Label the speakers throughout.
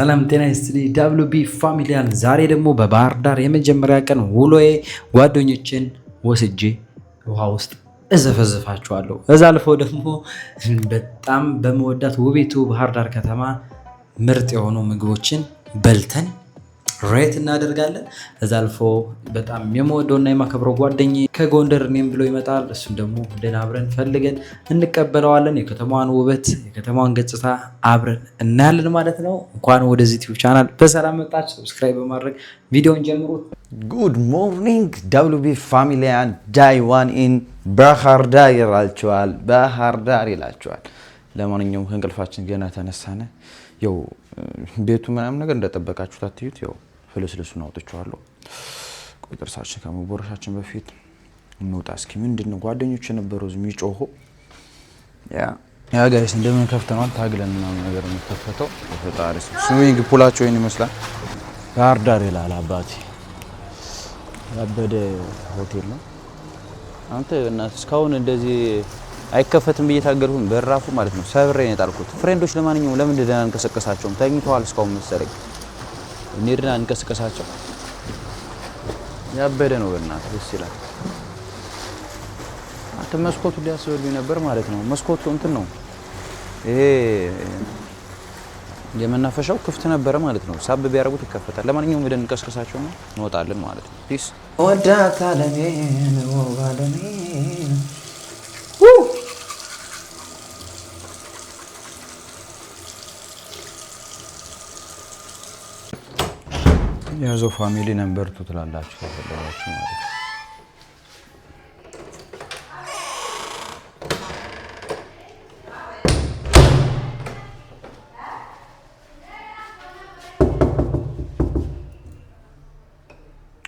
Speaker 1: ሰላም ጤና ይስጥልኝ WB ፋሚሊያን። ዛሬ ደግሞ በባህር ዳር የመጀመሪያ ቀን ውሎዬ ጓደኞችን ወስጄ ውሃ ውስጥ እዘፈዝፋቸዋለሁ። እዛ አልፎ ደግሞ በጣም በመወዳት ውቢቱ ባህር ዳር ከተማ ምርጥ የሆኑ ምግቦችን በልተን ሬት እናደርጋለን። እዛ አልፎ በጣም የምወደውና የማከብረው ጓደኛዬ ከጎንደር እኔም ብሎ ይመጣል። እሱን ደግሞ ደህና አብረን ፈልገን እንቀበለዋለን። የከተማዋን ውበት የከተማዋን ገጽታ አብረን እናያለን ማለት ነው። እንኳን ወደዚህ ዩቲዩብ ቻናል በሰላም መጣችሁ። ሰብስክራይብ በማድረግ ቪዲዮን ጀምሩት።
Speaker 2: ጉድ ሞርኒንግ WB ፋሚሊያን ዳይ ዋን ኢን ባህር ዳር ይላችኋል። ባህር ዳር ይላችኋል። ለማንኛውም ከእንቅልፋችን ገና ተነሳነ። ያው ቤቱ ምናምን ነገር እንደጠበቃችሁት አትዩት። ያው ፍልስልሱን አውጥቼዋለሁ። ቆይ ጥርሳችን ከመቦረሻችን በፊት እንውጣ እስኪ። ምንድነው ጓደኞች የነበረው የሚጮሁ ያ ጋይስ እንደምን ከፍተናል ታግለን ምናምን ነገር የምትከፈተው በፈጣሪ ስዊንግ ፑላቸው ይሄን ይመስላል። ባህር ዳር ይላል አባቴ። ያበደ ሆቴል ነው። አንተ እና እስካሁን እንደዚህ አይከፈትም በየታገሩን በራፉ ማለት ነው። ሰብሬ ነው የጣልኩት። ፍሬንዶች ለማንኛውም ለምን እንደደና እንቀሰቀሳቸውም ተኝተዋል እስካሁን መሰለኝ። እንሂድና እንቀሰቀሳቸው። ያበደ ነው በእናትህ ደስ ይላል። አንተ መስኮቱ ሊያስበልኝ ነበር ማለት ነው። መስኮቱ እንትን ነው ይሄ የመናፈሻው ክፍት ነበረ ማለት ነው። ሳብ ቢያረጉት ይከፈታል። ለማንኛውም ሄደን እንቀሰቀሳቸው ነው እንወጣለን ማለት ነው። ፒስ ወዳታ ለኔ ነው ባለኔ ያዞ ፋሚሊ ነምበር 2 ትላላችሁ ተፈለጋችሁ ማለት ነው።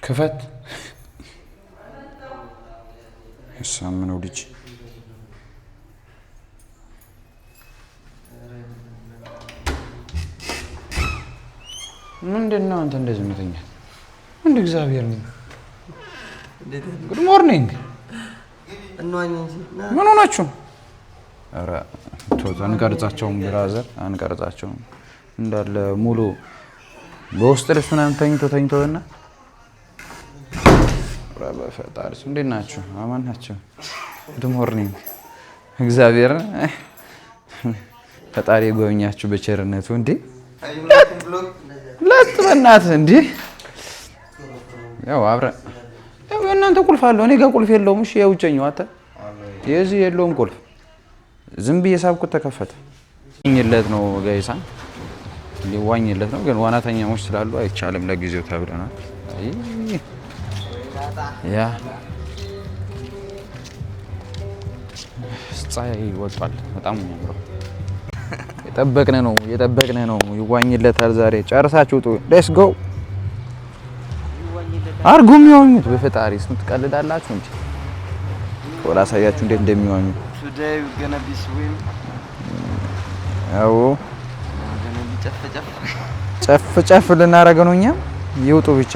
Speaker 2: ክፈት እሳምነው ልጅ ምንድነው አንተ እንደዚህ የምትተኛው? እንደ እግዚአብሔር ነው። ጉድ ሞርኒንግ ምን ሆናችሁ? ኧረ ቶዛ አንቀርጻቸውም ብራዘር አንቀርጻቸውም። እንዳለ ሙሉ በውስጥ ልብስ ምናምን ተኝተውና በፈጣሪ እንዴት ናችሁ? አማን ናችሁ? ጉድ ሞርኒንግ እግዚአብሔር ፈጣሪ ጎበኛችሁ በቸርነቱ እንዴ ለጥበናት እንዴ ያው አብረን ያው እናንተ ቁልፍ አለው እኔ ጋር ቁልፍ የለውም። እሺ የውጨኛው አታ የዚህ የለውም ቁልፍ ዝም ብዬ ሳብኩት ተከፈተ። ዋኝለት ነው ጋይሳ ሊዋኝለት ነው ግን ዋናተኛሞች ስላሉ አይቻልም ለጊዜው ተብለናል። ያ ፀሐይ ወጣል በጣም ነው የጠበቅነ ነው ይዋኝለታል። ዛሬ ጨርሳችሁ ውጡ። ሌትስ ጎ አርጉም ይዋኙት በፈጣሪ ስንት ቀልዳላችሁ እንጂ ወላ ሳያችሁ እንዴት እንደሚዋኙ today we gonna be swim አዎ ጨፍ ልናረገው ነው እኛ ይውጡ ብቻ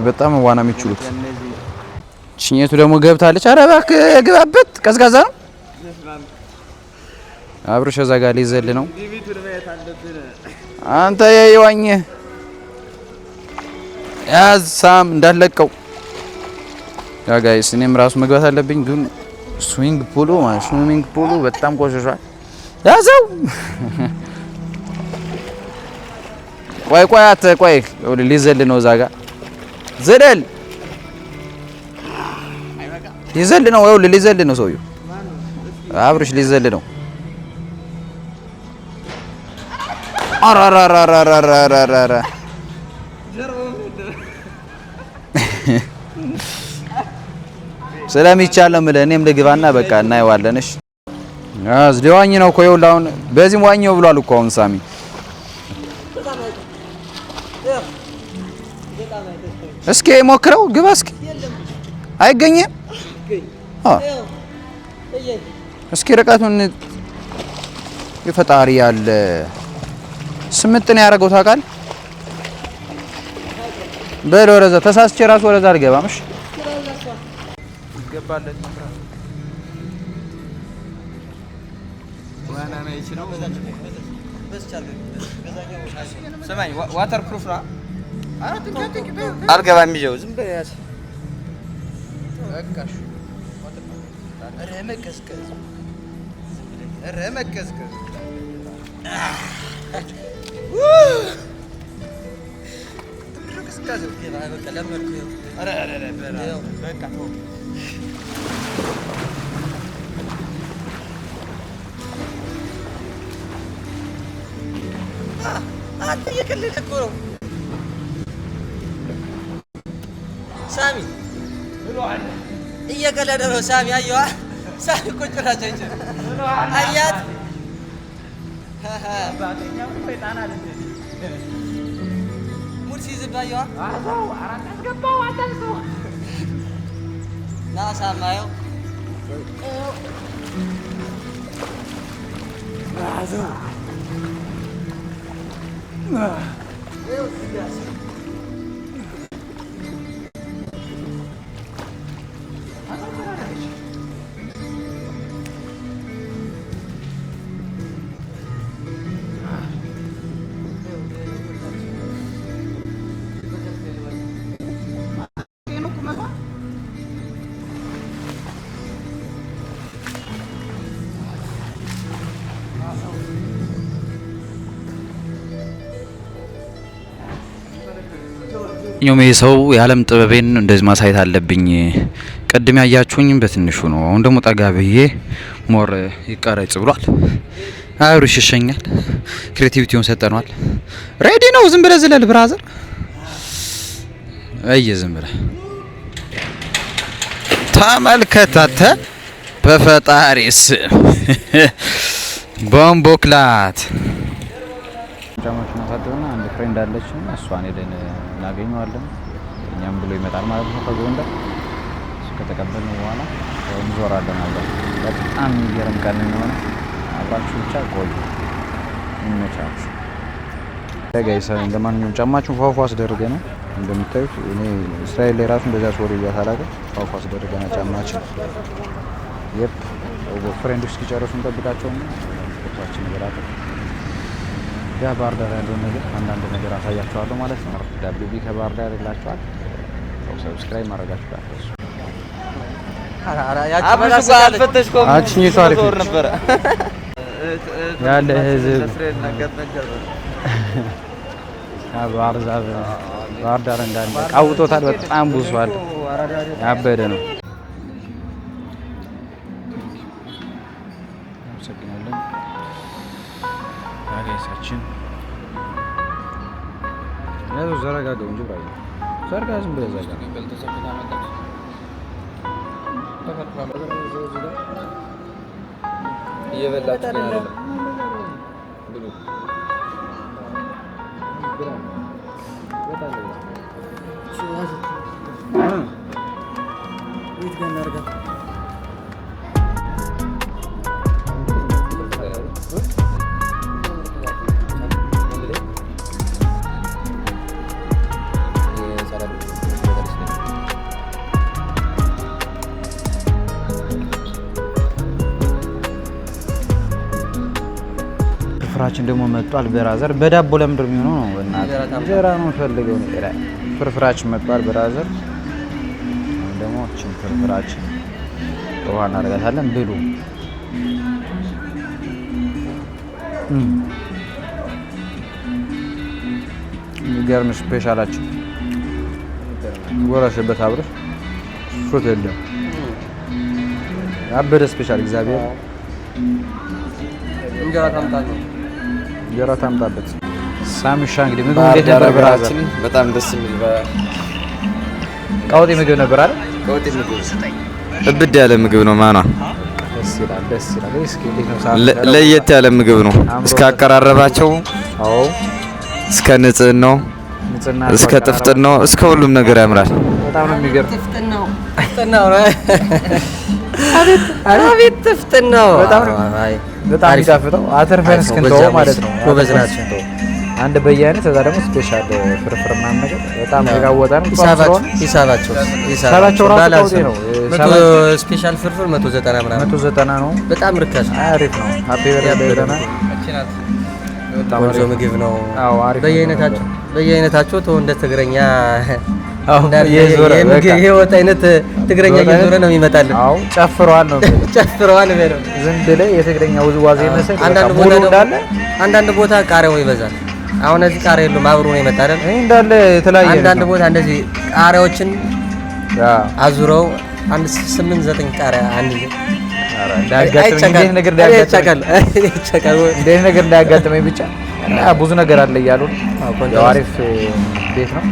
Speaker 2: በጣም ዋና የሚችሉት ቺኘቱ ደግሞ ገብታለች። ኧረ እባክህ ግባበት ቀዝቃዛ ነው። አብርሽ እዛ ጋር ሊዘል ነው። አንተ የይዋኝ ያዝ ሳም እንዳለቀው ያ ጋይስ እኔም ራሱ መግባት አለብኝ። ግን ስዊሚንግ ፑሉ በጣም ቆሽሿል። ያዘው ቆይ ሊዘል ነው። እዛ ጋር ዘደል ሊዘል ነው። ሊዘል ነው ሰውዬው አብርሽ ሊዘል ነው። አራራራራራራራ ስለሚቻል ነው የምልህ። እኔም ልግባና በቃ እናየዋለን። እሺ አዝ ሊዋኝ ነው እኮ ይኸውልህ አሁን በዚህም ዋኘው ብሏል እኮ አሁን ሳሚ። እስኪ ሞክረው ግባ እስኪ አይገኝም። እስኪ ርቀቱን የፈጣሪ ያለ ስምጥን ያደረገው ታውቃለህ። በል ወረዛ ተሳስቼ ራሱ ወረዛ አልገባም። እሺ ይገባለት ዋና ነው ይችላል
Speaker 3: ሰማኝ ዋተር ፕሩፍ ነው አልገባም ይዤው ዝም በያዝ በቃሽ ኧረ መቀዝቀዝ አንተ እየቀለድክ እኮ ነው ሳሚ እየቀለደ ነው ሳሚ አየዋ ሳሚ ቁጭ ብላችሁ አያት ሙድ ሲይዝብህ አየዋ ና ሳማየው
Speaker 2: ኞሜ ሰው የዓለም ጥበቤን እንደዚህ ማሳየት አለብኝ። ቅድም ያያችሁኝ በትንሹ ነው። አሁን ደግሞ ጠጋ ብዬ ሞር ይቀረጽ ብሏል። አይሩ ይሸሸኛል። ክሬቲቪቲውን ሰጠናል። ሬዲ ነው። ዝም ብለህ ዝለል ብራዘር። ዝም ብለህ ተመልከታተ በፈጣሪስ ቦምቦክላት ጫማችን አሳጥበና አንድ ፍሬንድ አለች እሷን ሄደን እናገኘዋለን። እኛም ብሎ ይመጣል ማለት ነው ከጎንደር። እሱ ከተቀበልን በኋላ እንዞራለን አብረን። በጣም የሚገርም ቀን ነው። አብራችሁ ብቻ ቆዩ። ይመቻችሁ ጋይስ። እንደማንኛውም ጫማችሁን ፏፏ አስደርገን ነው እንደምታዩት። እኔ እስራኤል ላይ ራሱ እንደዛ ሶሪ እያታላቀ ፏፏ አስደርገን ጫማችን ፍሬንዶች እስኪጨርሱ እንጠብቃቸውና ፎቶአችን ነገር አለ። ያ ባህር ዳር ያለውን ነገር አንዳንድ ነገር አሳያችኋለሁ ማለት ነው። ዳብሊቢ ከባህር ዳር ይላችኋል። ሰብስክራይብ ማድረጋችሁ አትርሱ። አችኝቱ አሪፍ ነበር ያለ ህዝብ ባህር ዳር እንዳለ ቃውቶታል። በጣም ብዙዋል። ያበደ ነው። አገሳችን ያው ዘረጋጋው እንጂ ባይ ዘርጋ ዝም ብለህ ዘርጋ እየበላችሁ ነው አይደል? ብሉ ፍርፍራችን ደግሞ መጥቷል። ብራዘር በዳቦ ለምንድን ነው የሚሆነው? በእናትህ እንጀራ ነው ፈልገው ነው። ፍርፍራችን መጥቷል ብራዘር። አሁን ደግሞ እቺን ፍርፍራችን ውሃ እናደርጋታለን። ብሉ የሚገርም ስፔሻላችን ጎረሽበት አብረሽ ሹት የለም ያበደ ስፔሻል እግዚአብሔር እንጀራ ታምጣበት። ሳሚሻ እንግዲህ ምግብ እንዴት ነበር ብራዘር?
Speaker 3: በጣም ደስ የሚል
Speaker 2: ቀውጤ ምግብ ነበር አይደል?
Speaker 3: ቀውጤ ምግብ እብድ ያለ ምግብ ነው። ማኗ
Speaker 2: ደስ ይላል፣ ደስ ይላል። እስኪ እንዴት ነው?
Speaker 3: ለየት ያለ ምግብ ነው። እስከ አቀራረባቸው፣
Speaker 2: አዎ፣
Speaker 3: እስከ ንጽህናው፣ እስከ ጥፍጥናው፣ እስከ ሁሉም ነገር ያምራል።
Speaker 2: በጣም ነው የሚገርም።
Speaker 3: ጥፍጥናው ነው። አቤት ጥፍጥናው
Speaker 2: በጣም የሚጣፍጠው አተርፈን እስክንተው ማለት ነው። ጎበዝ ናቸው። አንድ በየአይነት እዛ ደግሞ ስፔሻል ፍርፍር ምናምን ነገር በጣም የጋወጣ ነው።
Speaker 3: ሂሳባቸው
Speaker 2: ራሱ ቀውጤ ነው።
Speaker 3: ስፔሻል ፍርፍር 190 ምናምን
Speaker 2: 190 ነው።
Speaker 3: በጣም ርካሽ
Speaker 2: አሪፍ ነው። ሃፒ በርዝዴይ ደና
Speaker 4: ቆንጆ ምግብ ነው።
Speaker 2: አዎ አሪፍ
Speaker 4: በየአይነታቸው ተው እንደ ትግረኛ
Speaker 2: የወጥ
Speaker 4: አይነት ትግረኛ እየዞረ ነው የሚመጣልን።
Speaker 2: አዎ ጨፍረዋል ነው
Speaker 4: ጨፍረዋል ነው
Speaker 2: ዝም ብለህ የትግረኛ ውዝዋዜ መሰል።
Speaker 4: አንዳንድ ቦታ ቃሪያው ይበዛል። አሁን እዚህ ቃሪያ የለውም አብሮ ነው የመጣ አይደል?
Speaker 2: እንዳለ የተለያየ
Speaker 4: አንዳንድ ቦታ እንደዚህ ቃሪያዎችን አዙረው 8-9 ቃሪያ አንድ
Speaker 2: ነገር እንዳያጋጥመኝ ብቻ ብዙ ነገር አለ እያሉ አሪፍ ቤት ነው።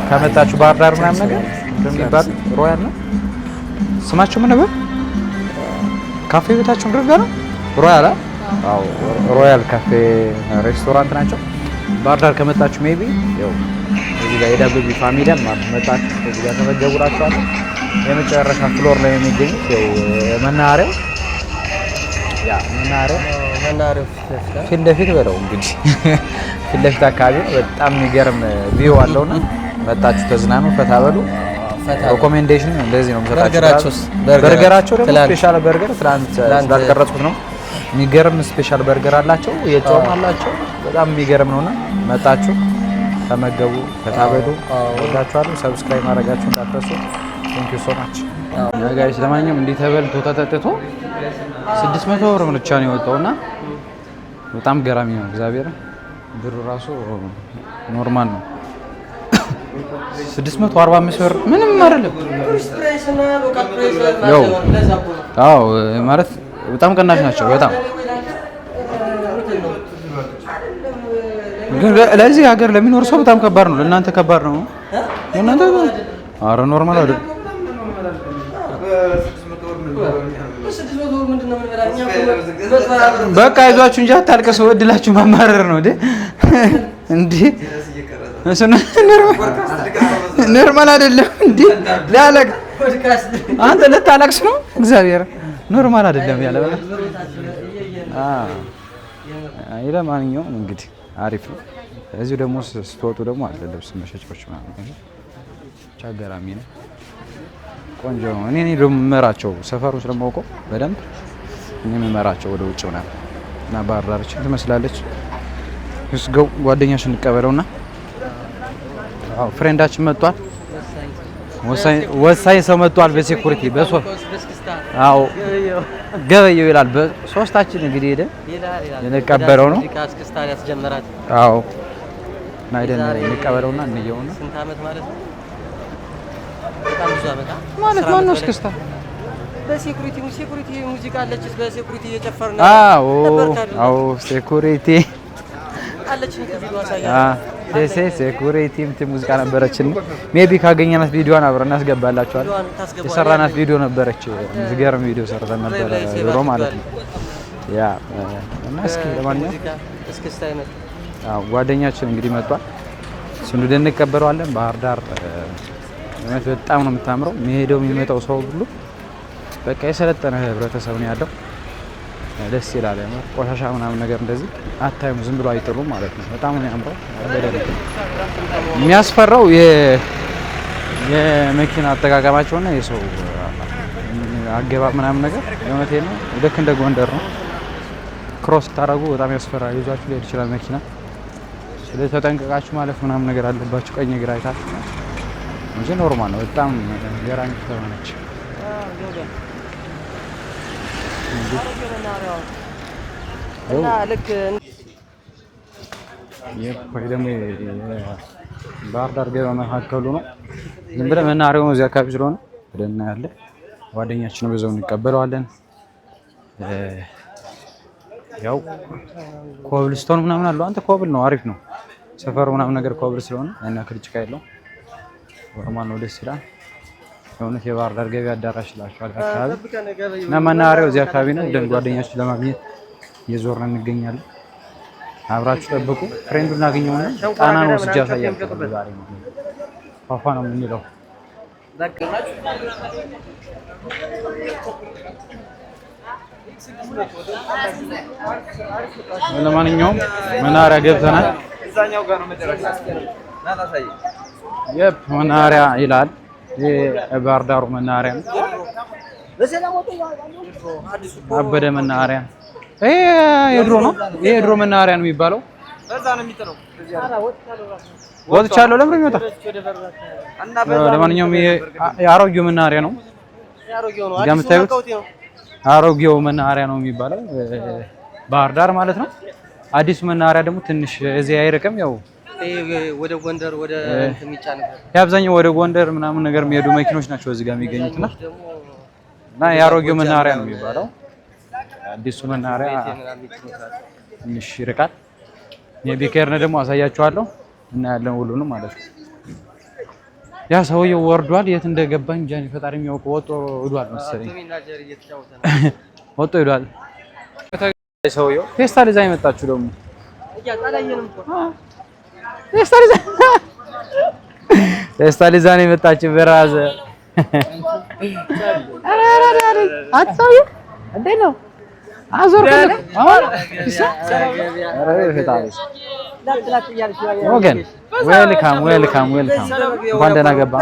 Speaker 2: ከመጣችሁ ባህር ዳር ምናምን ነገር እንደሚባል ሮያል ነው ስማቸው ምን ነበር? ካፌ ቤታቸው ምድር ጋር ነው ሮያል። አዎ ሮያል ካፌ ሬስቶራንት ናቸው። ባህር ዳር ከመጣችሁ ሜቢ ያው እዚህ ጋር የዳብቢ ፋሚሊያን ማለት መጣችሁ እዚህ ጋር ተመገቡላችኋለሁ። የመጨረሻ ፍሎር ላይ የሚገኙት ያው መናኸሪያው ፊት ለፊት በለው እንግዲህ ፊት ለፊት አካባቢ ነው። በጣም የሚገርም ቪው አለውና መጣችሁ ተዝናኑ፣ ፈታ በሉ። ሪኮሜንዴሽን እንደዚህ ነው የምሰጣችሁ። በርገራቸው ደግሞ ስፔሻል በርገር ትናንት ስላልቀረጽኩት ነው። የሚገርም ስፔሻል በርገር አላቸው፣ የጾም አላቸው። በጣም የሚገርም ነውና መጣችሁ ተመገቡ፣ ፈታ በሉ። ወዳችኋለሁ። ሰብስክራይብ ማድረጋችሁ እንዳትረሱ። ቴንክ ዩ ሶ ማች ጋይስ። ለማንኛውም እንዲህ ተበልቶ ተጠጥቶ 600 ብር ብቻ ነው የወጣውና በጣም ገራሚ ነው። እግዚአብሔር ብሩ ራሱ ኖርማል ነው። 645 ብር ምንም አይደለም። ያው አዎ ማለት በጣም ቅናሽ ናቸው። በጣም ግን ለዚህ ሀገር ለሚኖር ሰው በጣም ከባድ ነው። ለእናንተ ከባድ ነው። ለእናንተ ኧረ ኖርማል አይደለም። በቃ አይዟችሁ እንጂ አታልቅሱ። እድላችሁ ማማረር ነው እንዴ? እሱ ኖርማል አይደለም እንዴ? ሊያለቅስ አንተ ልታለቅስ ነው? እግዚአብሔር ኖርማል አይደለም ያለ አይ ለማንኛውም እንግዲህ አሪፍ ነው። እዚሁ ደግሞ ስትወጡ ደግሞ አለ ልብስ መሸጫዎች ምናምን ቻገራሚ ነው። ቆንጆ ነው። እኔ ደግሞ የምመራቸው ሰፈሩ ስለማውቀው በደንብ እኔ የምመራቸው ወደ ውጭ ምናምን እና ባህር ዳርችን ትመስላለች። እስገው ጓደኛሽን እንቀበለውና አዎ ፍሬንዳችን መጥቷል። ወሳኝ ሰው መጥቷል። በሴኩሪቲ አዎ ገበየው ይላል። በሶስታችን እንግዲህ ሄደ የነቀበለው ነው። አዎ ናይደን እንቀበለውና እንየውና
Speaker 4: ስንት ዓመት ማለት ነው? በጣም ብዙ ዓመት
Speaker 2: ማለት ማን ነው እስክስታ?
Speaker 4: በሴኩሪቲ ሙዚቃ አለች። በሴኩሪቲ እየጨፈርን ነው።
Speaker 2: አዎ ሴኩሪቲ
Speaker 4: አለች።
Speaker 2: ሴኩሪቲ ሙዚቃ ነበረችን። ሜቢ ካገኘናት ቪዲዮዋን አብረን እናስገባላችኋለን። የሰራናት ቪዲዮ ነበረች። ዝገርም ቪዲዮ ሰርተን ነበር ድሮ ማለት ነው። ያ እና እስኪ ለማንኛውም
Speaker 4: እስክስታ አይነት
Speaker 2: ጓደኛችን እንግዲህ መጥቷል። እሱን ወደ እንቀበለዋለን። ባህር ዳር እውነት በጣም ነው የምታምረው። የሚሄደው የሚመጣው ሰው ሁሉ በቃ የሰለጠነ ህብረተሰብ ነው ያለው። ደስ ይላል። ቆሻሻ ምናምን ነገር እንደዚህ አታዩም። ዝም ብሎ አይጥሉም ማለት ነው። በጣም ነው ያምረው። የሚያስፈራው የመኪና አጠቃቀማቸውና የሰው አገባብ ምናምን ነገር የእውነቴን ነው። ልክ እንደ ጎንደር ነው። ክሮስ ታረጉ በጣም ያስፈራል። ይዟችሁ ሊሄድ ይችላል መኪና። ስለዚህ ተጠንቀቃችሁ ማለፍ ምናምን ነገር አለባችሁ። ቀኝ ግራ አይታችሁ እንጂ ኖርማል ነው። በጣም ገራሚ ተሆነች።
Speaker 4: እና ልክ
Speaker 2: ደግሞ ባህር ዳር ገበያ መካከሉ ነው። ዝም ብለን መናኸሪያው ነው እዚህ አካባቢ ስለሆነ ወደ እናያለን። ጓደኛችን በዛው እንቀበለዋለን። ያው ኮብልስቶን ምናምን አለው። አንተ ኮብል ነው አሪፍ ነው ሰፈሩ ምናምን ነገር ኮብል ስለሆነ እና ክርጭቃ የለውም። ኖርማል ነው። ደስ ይላል። የእውነት የባህር ዳር ገበያ አዳራሽ ላችኋል አካባቢ እና መናኸሪያው እዚህ አካባቢ ነው። ደን ጓደኛችን ለማግኘት እየዞርን እንገኛለን። አብራችሁ ጠብቁ። ፍሬንዱን እናገኘውና ጣናን ወስጄ አሳያችኋለሁ። ዛሬ ነው ፋፋ ነው የምንለው። ለማንኛውም መናኸሪያ ገብተናል። የፕ መናኸሪያ ይላል። የባህር ዳሩ መናኸሪያ ነው። አበደ መናኸሪያ ይሄ የድሮ ነው። ይሄ የድሮ መናኸሪያ ነው የሚባለው።
Speaker 5: በዛ ነው የሚጥለው።
Speaker 2: ወጥቻለሁ። ለምን የሚወጣ ለማንኛውም ይሄ የአሮጌው መናኸሪያ ነው። እዚጋ የምታዩት አሮጌው መናኸሪያ ነው የሚባለው ባህር ዳር ማለት ነው። አዲሱ መናኸሪያ ደግሞ ትንሽ እዚህ አይርቅም። ያው
Speaker 4: ወደ ጎንደር ወደ የሚጫንበት
Speaker 2: የአብዛኛው ወደ ጎንደር ምናምን ነገር የሚሄዱ መኪኖች ናቸው እዚህ ጋር የሚገኙትና እና የአሮጌው መናኸሪያ ነው የሚባለው። አዲሱ መናኸሪያ ትንሽ ይርቃል። የቢኬርን ደግሞ አሳያችኋለሁ እና ያለን ሁሉንም ማለት ነው። ያ ሰውየው ወርዷል። የት እንደገባኝ እንጃ ፈጣሪ የሚያውቀው። ወጦ ሄዷል መሰለኝ። ወጦ ሄዷል ሰውየው። ፌስታል ይዛ የመጣችሁ ደግሞ ፌስታል ይዛ ነው የመጣችሁ በራዘ አትሳዩ እንዴ ነው አዞር አሁን ወገን ዌልካም እንኳን ደህና ገባ።